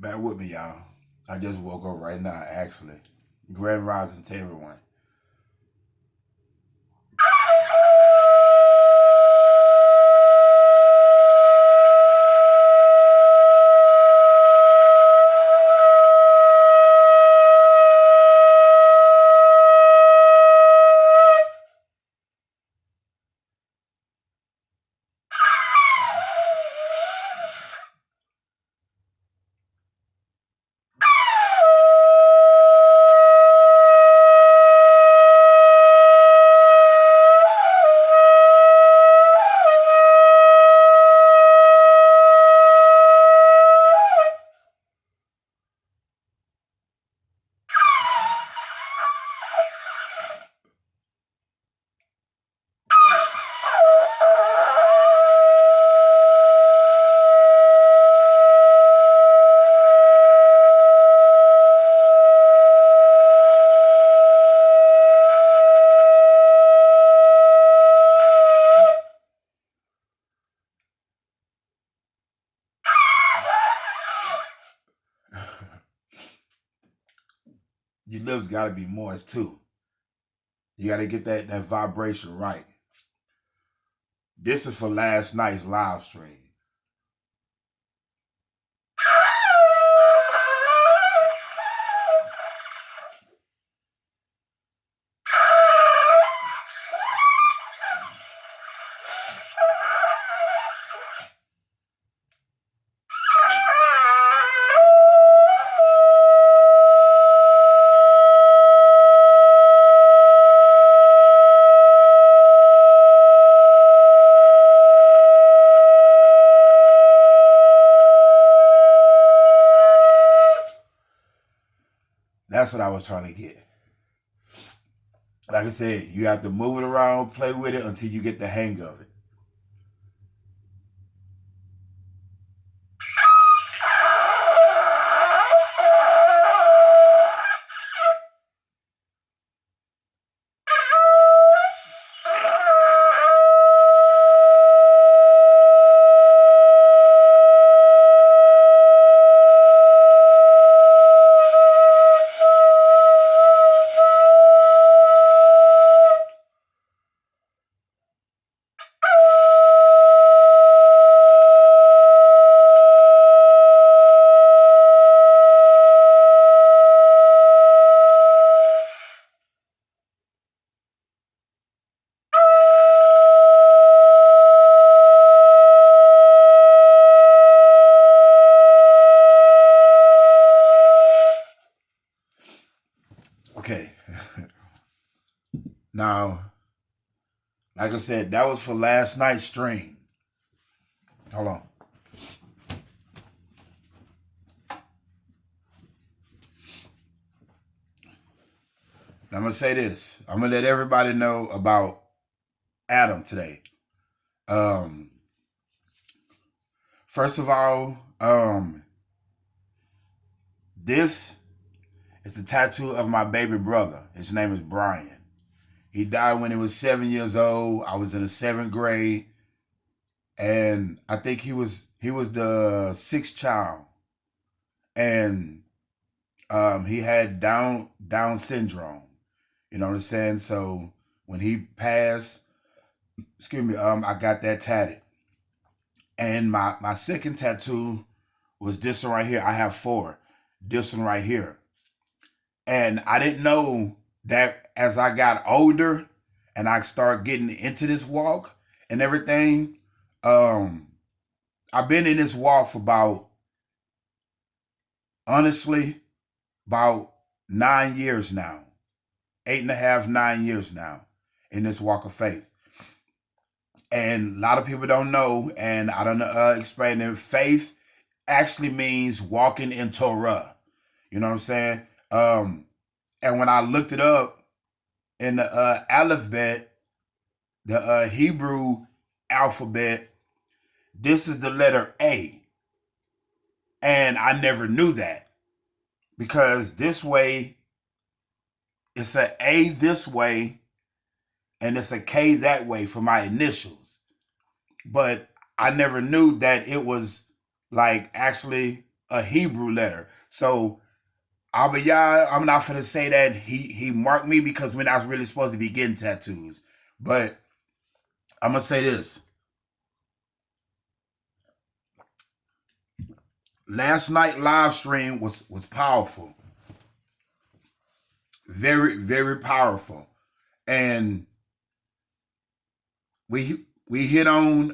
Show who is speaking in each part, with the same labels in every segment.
Speaker 1: Bear with me, y'all. I just woke up right now, actually. Grand rising to everyone. Your lips gotta be moist too. You gotta get that vibration right. This is for last night's live stream. That's what I was trying to get. Like I said, you have to move it around, play with it until you get the hang of it. Okay. Now, like I said, that was for last night's stream. Hold on. Now, I'm gonna say this. I'm gonna let everybody know about Adam today. Um, First of all, this is the tattoo of my baby brother. His name is Brian. He died when he was 7 years old. I was in the seventh grade, and I think he was the sixth child, and he had Down syndrome. You know what I'm saying? So when he passed, excuse me, I got that tatted. And my second tattoo was this one right here. I have four. This one right here. And I didn't know that as I got older and I started getting into this walk and everything, um, I've been in this walk for honestly, about 9 years now. 8.5, 9 years now in this walk of faith. And a lot of people don't know, and I don't explain it. Faith actually means walking in Torah. You know what I'm saying? And when I looked it up in the alphabet, the Hebrew alphabet, this is the letter A. And I never knew that because this way, it's a A this way and it's a K that way for my initials. But I never knew that it was like actually a Hebrew letter. So Abiyah, I'm not gonna say that he marked me because we're not really supposed to be getting tattoos. But I'm gonna say this. Last night live stream was powerful. Very, very powerful. And we hit on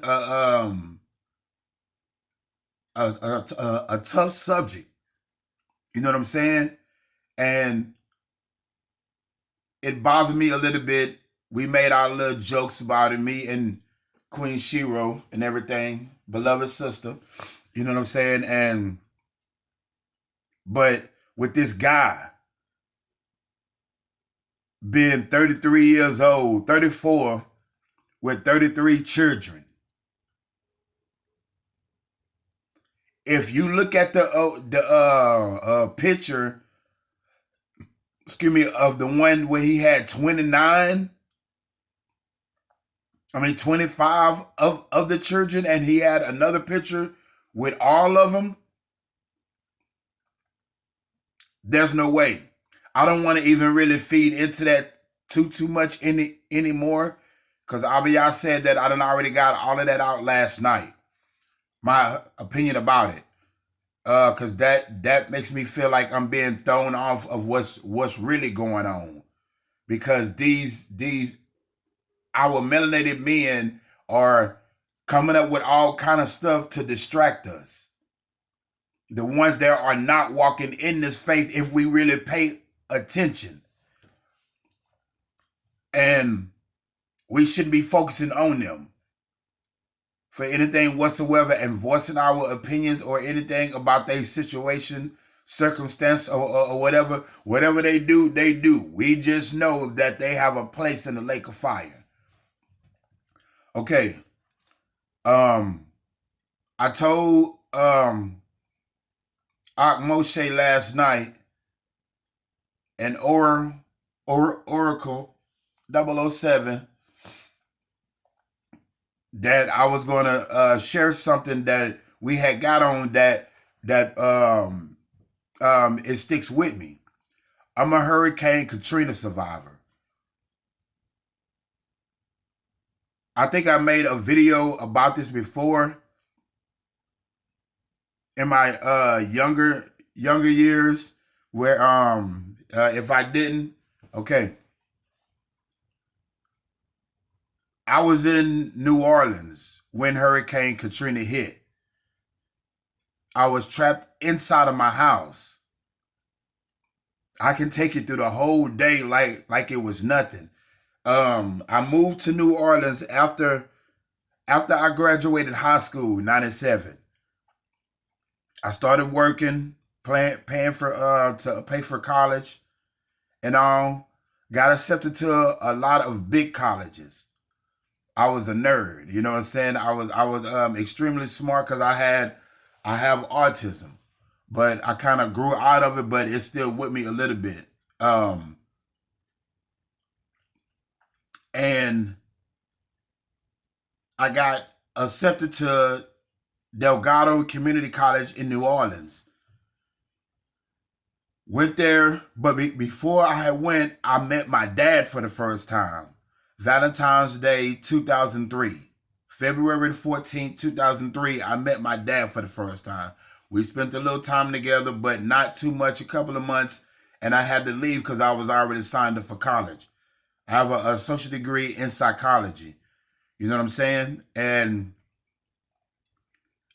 Speaker 1: a tough subject. You know what I'm saying? And it bothered me a little bit. We made our little jokes about it, me and Queen Shiro and everything, beloved sister. You know what I'm saying? And but with this guy being 33 years old, 34 with 33 children. If you look at the picture, excuse me, of the one where he had 25 of the children, and he had another picture with all of them, there's no way. I don't want to even really feed into that too much anymore, because Abiyah said that I done already got all of that out last night. My opinion about it, because that makes me feel like I'm being thrown off of what's really going on, because these our melanated men are coming up with all kind of stuff to distract us. The ones that are not walking in this faith, if we really pay attention. And we shouldn't be focusing on them for anything whatsoever and voicing our opinions or anything about their situation, circumstance, or whatever. Whatever they do, they do. We just know that they have a place in the lake of fire. Okay. I told Ak Moshe last night and Oracle 007 that I was going to share something that we had got on that it sticks with me. I'm a Hurricane Katrina survivor. I think I made a video about this before in my younger years, where if I didn't, okay. I was in New Orleans when Hurricane Katrina hit. I was trapped inside of my house. I can take you through the whole day like it was nothing. I moved to New Orleans after I graduated high school, 97. I started working, paying for to pay for college and all. Got accepted to a lot of big colleges. I was a nerd, you know what I'm saying? I was extremely smart because I have autism, but I kind of grew out of it, but it's still with me a little bit. And I got accepted to Delgado Community College in New Orleans. Went there, but before I went, I met my dad for the first time. Valentine's Day 2003. February 14th, 2003, I met my dad for the first time. We spent a little time together, but not too much, a couple of months, and I had to leave because I was already signed up for college. I have a associate degree in psychology. You know what I'm saying? And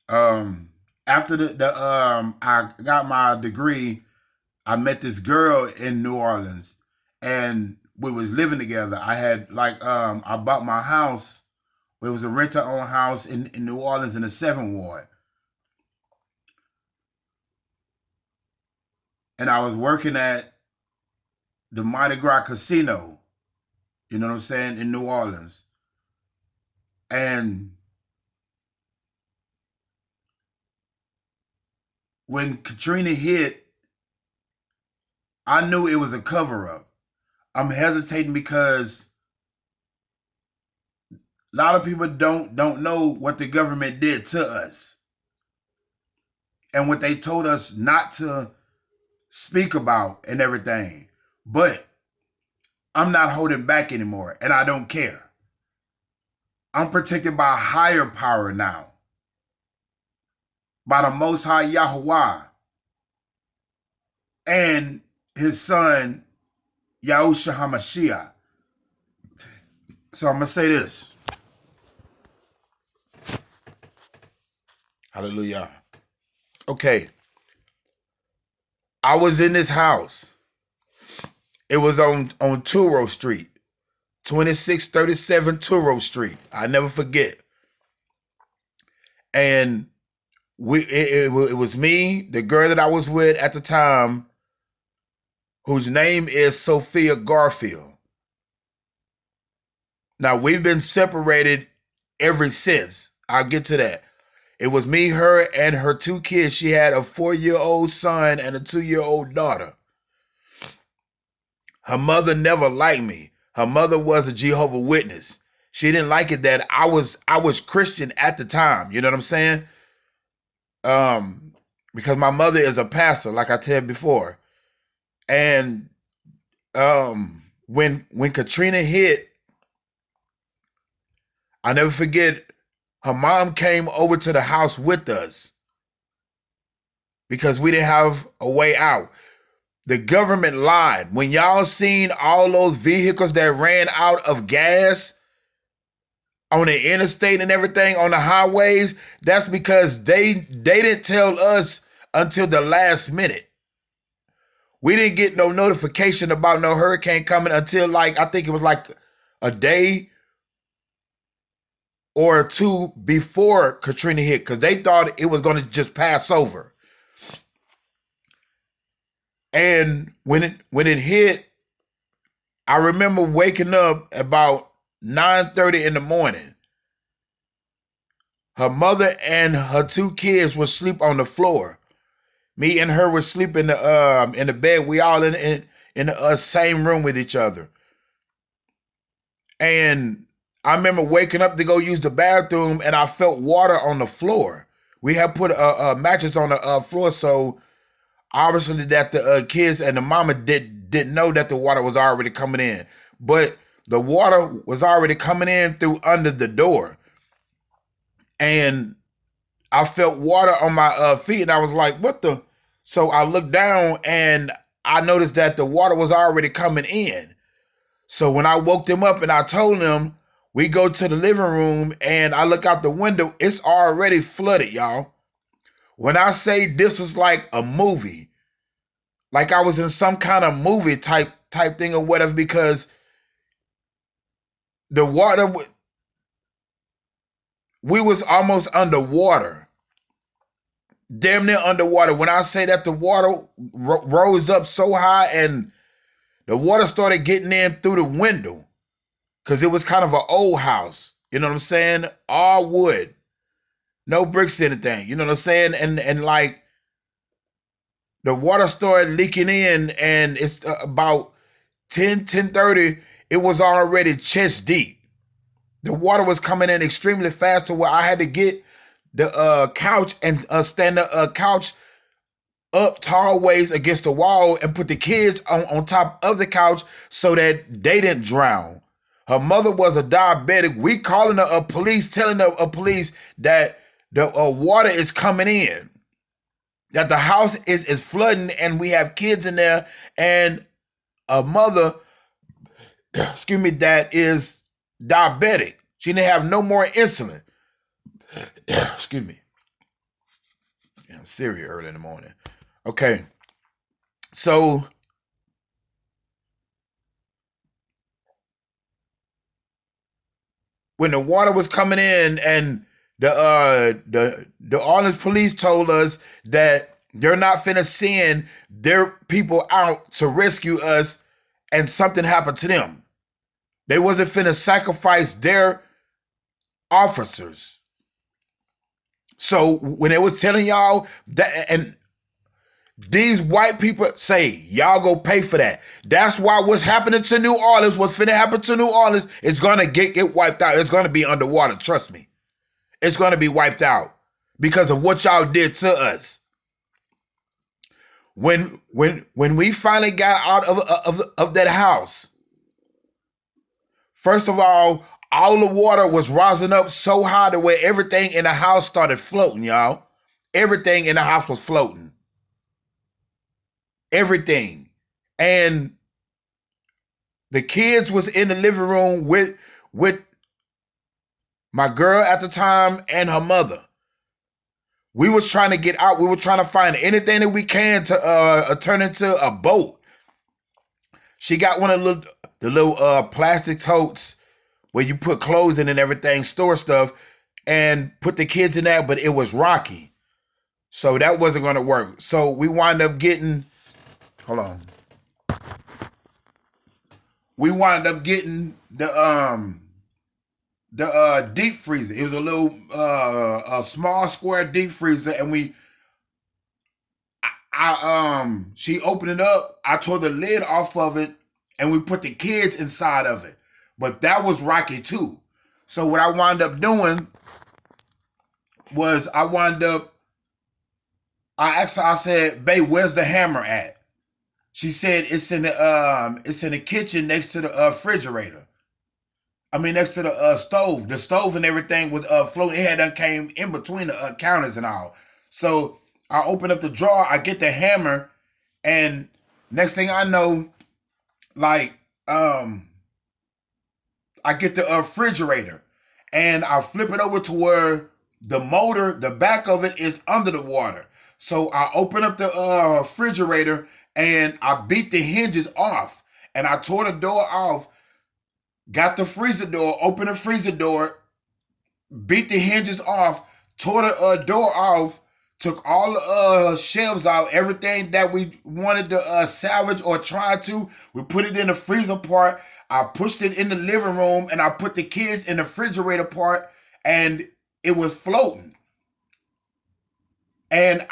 Speaker 1: after I got my degree, I met this girl in New Orleans, and we was living together. I had I bought my house. It was a renter-owned house in New Orleans in the 7th Ward. And I was working at the Mardi Gras Casino, you know what I'm saying, in New Orleans. And when Katrina hit, I knew it was a cover-up. I'm hesitating because a lot of people don't know what the government did to us. and what they told us not to speak about and everything. But I'm not holding back anymore, and I don't care. I'm protected by a higher power now, by the Most High Yahuwah and his son, Yahushua HaMashiach. So I'm going to say this. Hallelujah. Okay. I was in this house. It was on Turo Street, 2637 Turo Street. I never forget. And it was me, the girl that I was with at the time, whose name is Sophia Garfield. Now, we've been separated ever since. I'll get to that. It was me, her, and her two kids. She had a 4-year-old son and a 2-year-old daughter. Her mother never liked me. Her mother was a Jehovah's Witness. She didn't like it that I was Christian at the time. You know what I'm saying? Because my mother is a pastor, like I said before. And when Katrina hit, I never forget, her mom came over to the house with us because we didn't have a way out. The government lied. When y'all seen all those vehicles that ran out of gas on the interstate and everything, on the highways, that's because they didn't tell us until the last minute. We didn't get no notification about no hurricane coming until I think it was like a day or two before Katrina hit, because they thought it was going to just pass over. And when it hit, I remember waking up about 9:30 in the morning. Her mother and her two kids would sleep on the floor. Me and her would sleep in the bed. We all in the same room with each other. And I remember waking up to go use the bathroom, and I felt water on the floor. We had put a mattress on the floor, so obviously that the kids and the mama didn't know that the water was already coming in. But the water was already coming in through under the door. And I felt water on my feet, and I was like, what the? So I looked down, and I noticed that the water was already coming in. So when I woke them up and I told them, we go to the living room, and I look out the window, it's already flooded, y'all. When I say this was like a movie, like I was in some kind of movie type thing or whatever, because the water, we was almost underwater. Damn near underwater. When I say that the water rose up so high and the water started getting in through the window, because it was kind of an old house. You know what I'm saying? All wood. No bricks, anything. You know what I'm saying? And like the water started leaking in, and it's about 10:30. It was already chest deep. The water was coming in extremely fast to where I had to get the couch and stand the couch up tall ways against the wall and put the kids on top of the couch so that they didn't drown. Her mother was a diabetic. We calling the police, telling the police that the water is coming in, that the house is flooding, and we have kids in there, and a mother, excuse me, that is diabetic. She didn't have no more insulin. Excuse me. I'm serious early in the morning. Okay. So when the water was coming in, and the Orleans police told us that they're not finna send their people out to rescue us and something happened to them. They wasn't finna sacrifice their officers. So when they was telling y'all that, and these white people say, y'all go pay for that. That's why what's happening to New Orleans, what's finna happen to New Orleans, is gonna get wiped out. It's gonna be underwater, trust me. It's gonna be wiped out because of what y'all did to us. When we finally got out of that house, first of all the water was rising up so high to where everything in the house started floating, y'all. Everything in the house was floating. Everything. And the kids was in the living room with my girl at the time and her mother. We was trying to get out. We were trying to find anything that we can to turn into a boat. She got one of the little plastic totes where you put clothes in and everything, store stuff, and put the kids in that, but it was rocky. So that wasn't going to work. So we wound up getting, hold on. We wound up getting the deep freezer. It was a little a small square deep freezer, and she opened it up. I tore the lid off of it, and we put the kids inside of it. But that was rocky too. So what I wound up doing was I asked her, I said, "Babe, where's the hammer at?" She said it's in the kitchen next to the refrigerator. I mean, next to the stove. The stove and everything was floating. It had came in between the counters and all. So I open up the drawer, I get the hammer, and next thing I know, like I get the refrigerator, and I flip it over to where the motor, the back of it is under the water. So I open up the refrigerator, and I beat the hinges off, and I tore the door off, got the freezer door, opened the freezer door, beat the hinges off, tore the door off, took all the shelves out, everything that we wanted to salvage or try to, we put it in the freezer part. I pushed it in the living room, and I put the kids in the refrigerator part, and it was floating. And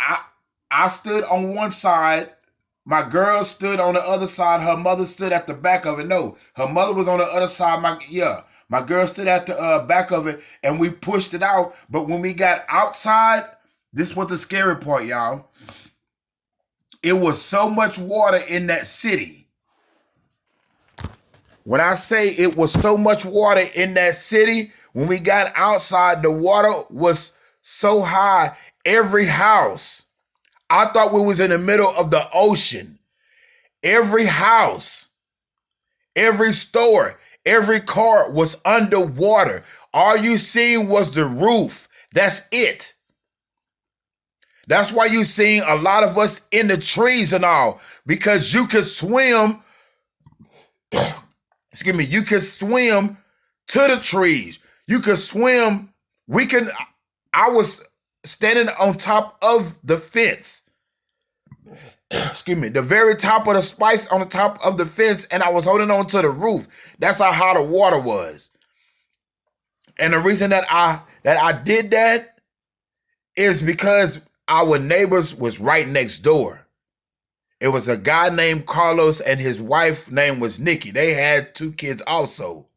Speaker 1: I stood on one side, my girl stood on the other side, her mother stood at the back of it. No, her mother was on the other side. My girl stood at the back of it, and we pushed it out. But when we got outside, this was the scary part, y'all. It was so much water in that city. When I say it was so much water in that city, when we got outside, the water was so high. Every house, I thought we was in the middle of the ocean. Every house, every store, every car was underwater. All you seen was the roof. That's it. That's why you seen a lot of us in the trees and all, because you could swim. Excuse me, you could swim to the trees. You could swim. I was standing on top of the fence. Excuse me, the very top of the spikes on the top of the fence, and I was holding on to the roof. That's how hot the water was. And the reason that I did that is because our neighbors was right next door. It was a guy named Carlos, and his wife name was Nikki. They had 2 kids also,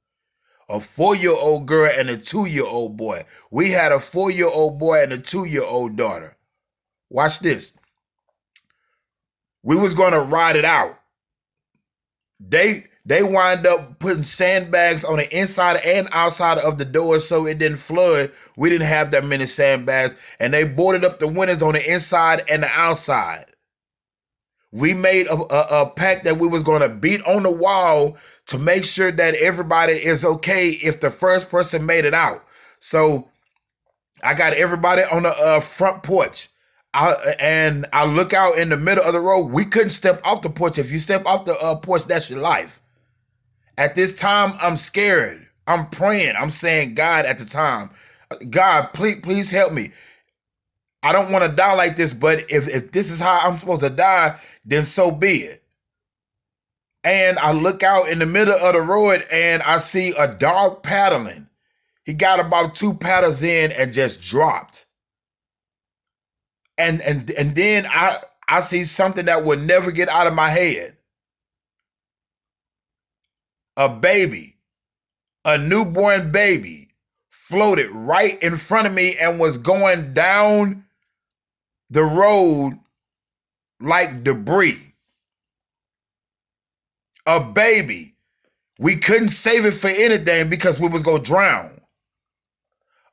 Speaker 1: a 4-year-old girl and a 2-year-old boy. We had a 4-year-old boy and a 2-year-old daughter. Watch this. We was going to ride it out. They wind up putting sandbags on the inside and outside of the door so it didn't flood. We didn't have that many sandbags, and they boarded up the windows on the inside and the outside. We made a pact that we was going to beat on the wall to make sure that everybody is okay if the first person made it out. So I got everybody on the front porch. I look out in the middle of the road. We couldn't step off the porch. If you step off the porch, that's your life. At this time, I'm scared. I'm praying. I'm saying, God, at the time, God, please help me. I don't want to die like this, but if this is how I'm supposed to die, then so be it. And I look out in the middle of the road, and I see a dog paddling. He got about 2 paddles in and just dropped. And then I see something that would never get out of my head. A baby, a newborn baby, floated right in front of me and was going down the road like debris. A baby. We couldn't save it for anything because we was gonna drown.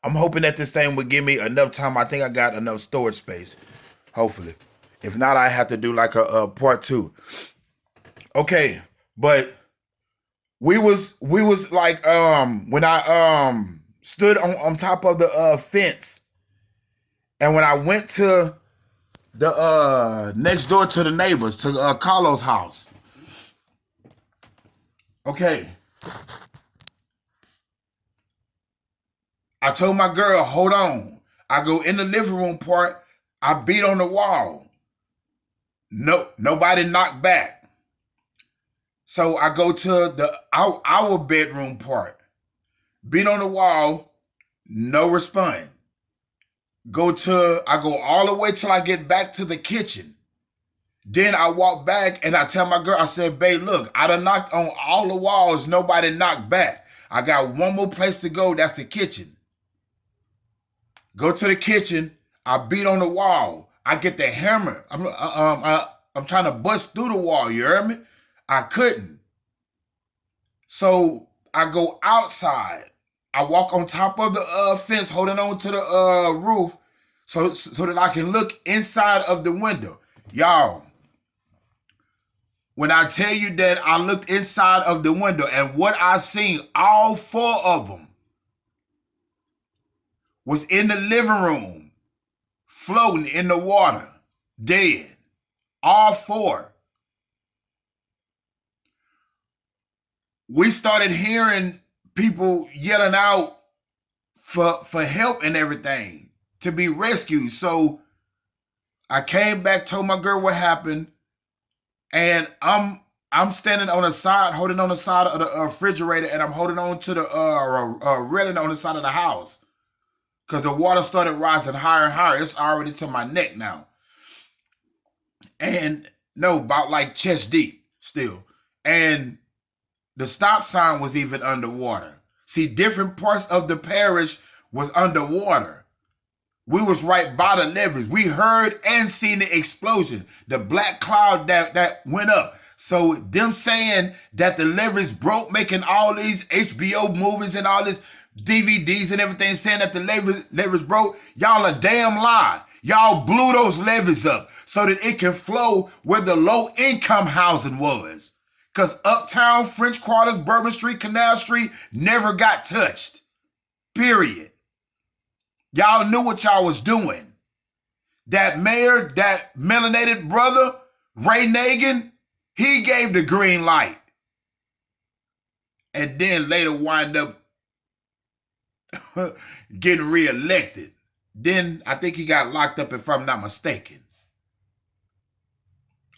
Speaker 1: I'm hoping that this thing would give me enough time. I think I got enough storage space. Hopefully. If not, I have to do like a part 2. Okay, but we was like when I stood on top of the fence, and when I went to the next door to the neighbors, to Carlos' house. Okay. I told my girl, hold on. I go in the living room part. I beat on the wall. No, nobody knocked back. So I go to our bedroom part. Beat on the wall. No response. I go all the way till I get back to the kitchen. Then I walk back and I tell my girl, I said, babe, look, I done knocked on all the walls. Nobody knocked back. I got one more place to go. That's the kitchen. Go to the kitchen. I beat on the wall. I get the hammer. I'm trying to bust through the wall. You heard me? I couldn't. So I go outside. I walk on top of the fence, holding on to the roof, so that I can look inside of the window. Y'all, when I tell you that I looked inside of the window and what I seen, all 4 of them was in the living room, floating in the water, dead. All 4. We started hearing people yelling out for help and everything, to be rescued. So I came back, told my girl what happened, and I'm standing on the side, holding on the side of the refrigerator, and I'm holding on to the railing on the side of the house. Because the water started rising higher and higher. It's already to my neck now. And no, about like chest deep still. And the stop sign was even underwater. See, different parts of the parish was underwater. We was right by the levers. We heard and seen the explosion, the black cloud that went up. So them saying that the levers broke, making all these HBO movies and all this DVDs and everything, saying that the levers broke, y'all a damn lie. Y'all blew those levers up so that it can flow where the low income housing was. Because Uptown, French Quarters, Bourbon Street, Canal Street never got touched. Period. Y'all knew what y'all was doing. That mayor, that melanated brother, Ray Nagin, he gave the green light. And then later wind up getting reelected. Then I think he got locked up, if I'm not mistaken.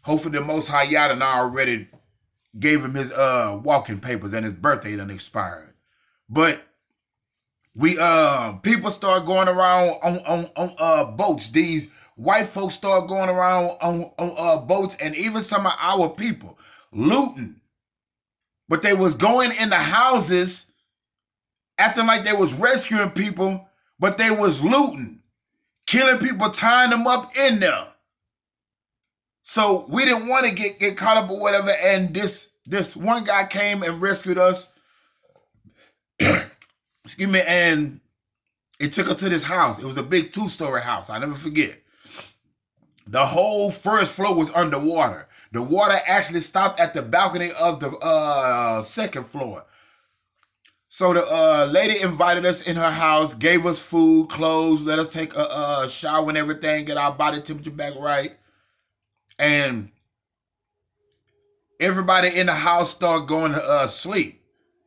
Speaker 1: Hopefully the Most High Yah already gave him his walking papers and his birthday done expired. But we people start going around on boats. These white folks start going around on boats, and even some of our people looting. But they was going in the houses acting like they was rescuing people, but they was looting, killing people, tying them up in there. So we didn't want to get caught up or whatever. And this one guy came and rescued us. Excuse me. And it took us to this house. It was a big 2-story house. I'll never forget. The whole first floor was underwater. The water actually stopped at the balcony of the second floor. So the lady invited us in her house, gave us food, clothes, let us take a shower and everything, get our body temperature back right. And everybody in the house started going to sleep.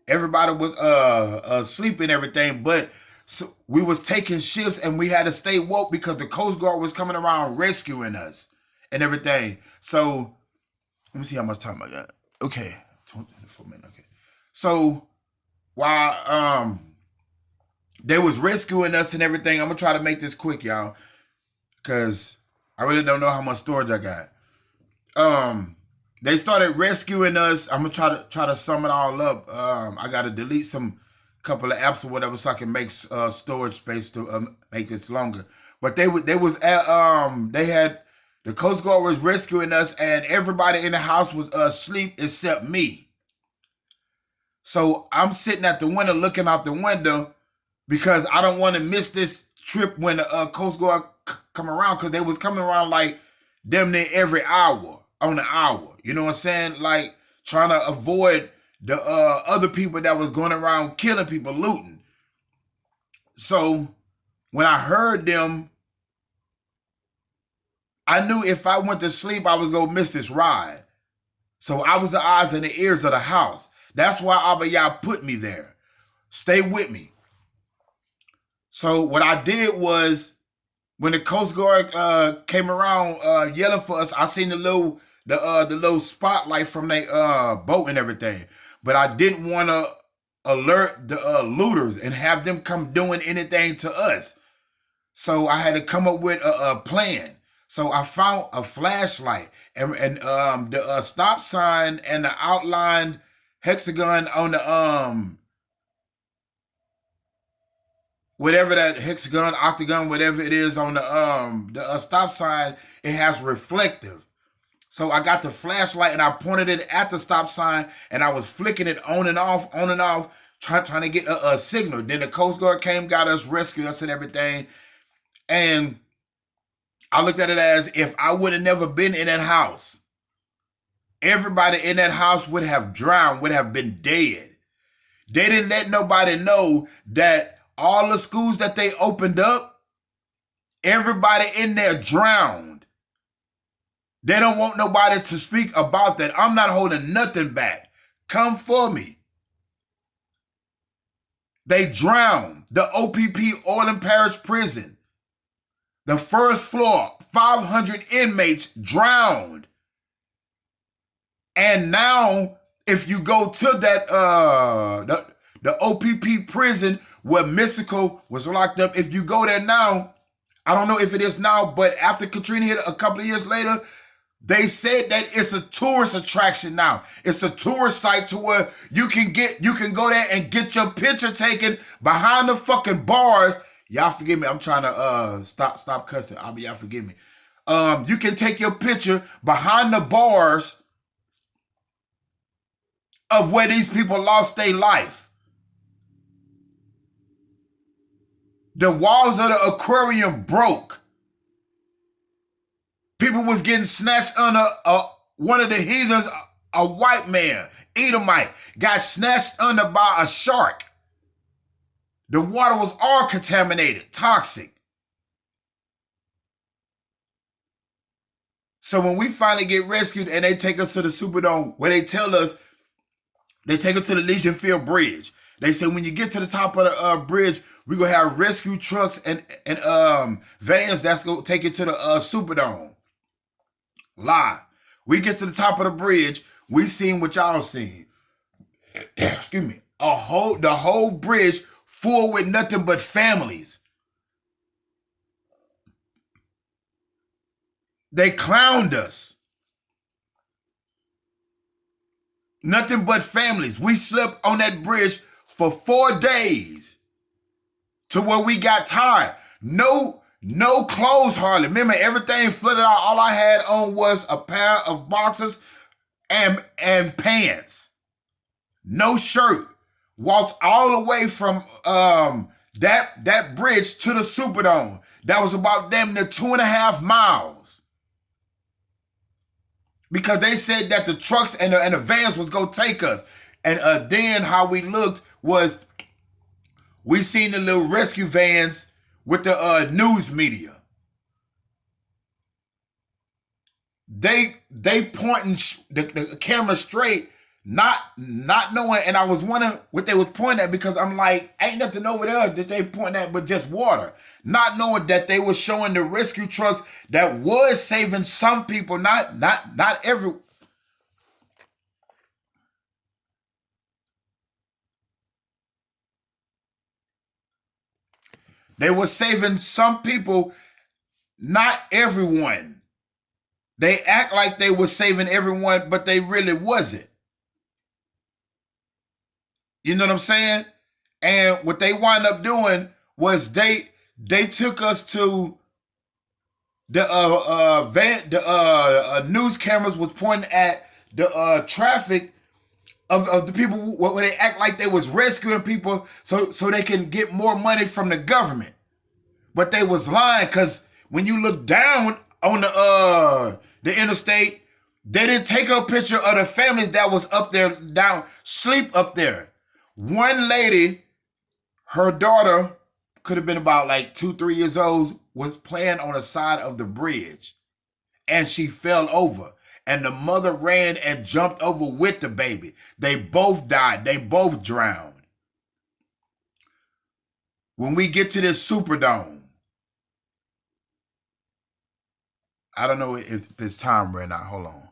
Speaker 1: Everybody was asleep and everything, but so we was taking shifts and we had to stay woke because the Coast Guard was coming around rescuing us and everything. So let me see how much time I got. Okay, 24 minutes. Okay, so while they was rescuing us and everything, I'm gonna try to make this quick, y'all, because I really don't know how much storage I got. They started rescuing us. I'm gonna try to sum it all up. I gotta delete some couple of apps or whatever so I can make storage space to make this longer. But they had The Coast Guard was rescuing us, and everybody in the house was asleep except me. So I'm sitting at the window looking out the window because I don't want to miss this trip when the Coast Guard come around, because they was coming around like damn near every hour on the hour. You know what I'm saying? Like trying to avoid the other people that was going around killing people, looting. So when I heard them, I knew if I went to sleep, I was going to miss this ride. So I was the eyes and the ears of the house. That's why Abba Yah put me there. Stay with me. So what I did was, when the Coast Guard came around yelling for us, I seen the little spotlight from their boat and everything. But I didn't want to alert the looters and have them come doing anything to us. So I had to come up with a plan. So I found a flashlight and the stop sign and the outlined hexagon on the whatever that hexagon, octagon, whatever it is on the stop sign, it has reflective. So I got the flashlight and I pointed it at the stop sign and I was flicking it on and off, trying to get a signal. Then the Coast Guard came, got us, rescued us and everything. And I looked at it as, if I would have never been in that house, everybody in that house would have drowned, would have been dead. They didn't let nobody know that all the schools that they opened up, everybody in there drowned. They don't want nobody to speak about that. I'm not holding nothing back. Come for me. They drowned. The OPP, Orland Parish Prison. The first floor, 500 inmates drowned. And now, if you go to that, the OPP prison where Mystical was locked up, if you go there now, I don't know if it is now, but after Katrina hit a couple of years later, they said that it's a tourist attraction now. It's a tourist site to where you can go there and get your picture taken behind the fucking bars. Y'all forgive me. I'm trying to stop cussing. Y'all forgive me. You can take your picture behind the bars of where these people lost their life. The walls of the aquarium broke. People was getting snatched under one of the heathens, a white man, Edomite, got snatched under by a shark. The water was all contaminated, toxic. So when we finally get rescued and they take us to the Superdome, where they tell us, they take us to the Legion Field Bridge. They say when you get to the top of the bridge, we're going to have rescue trucks and vans that's going to take you to the Superdome. Lie. We get to the top of the bridge, we seen what y'all seen. Excuse me. The whole bridge full with nothing but families. They clowned us. Nothing but families. We slept on that bridge for 4 days to where we got tired. No clothes hardly. Remember, everything flooded out. All I had on was a pair of boxers and pants. No shirt. Walked all the way from that bridge to the Superdome. That was about damn near 2.5 miles. Because they said that the trucks and the vans was going to take us. And then how we looked was, we seen the little rescue vans with the news media. They pointing the camera straight, not knowing, and I was wondering what they was pointing at, because I'm like, ain't nothing over there that they pointing at but just water. Not knowing that they was showing the rescue trucks that was saving some people, not every. They were saving some people, not everyone. They act like they were saving everyone, but they really wasn't. You know what I'm saying? And what they wind up doing was they took us to The news cameras was pointing at the traffic of the people where they act like they was rescuing people so they can get more money from the government. But they was lying, because when you look down on the interstate, they didn't take a picture of the families that was up there down sleep up there. One lady, her daughter could have been about like 2, 3 years old, was playing on the side of the bridge, and she fell over. And the mother ran and jumped over with the baby. They both died. They both drowned. When we get to this Superdome, I don't know if this time ran out. Hold on.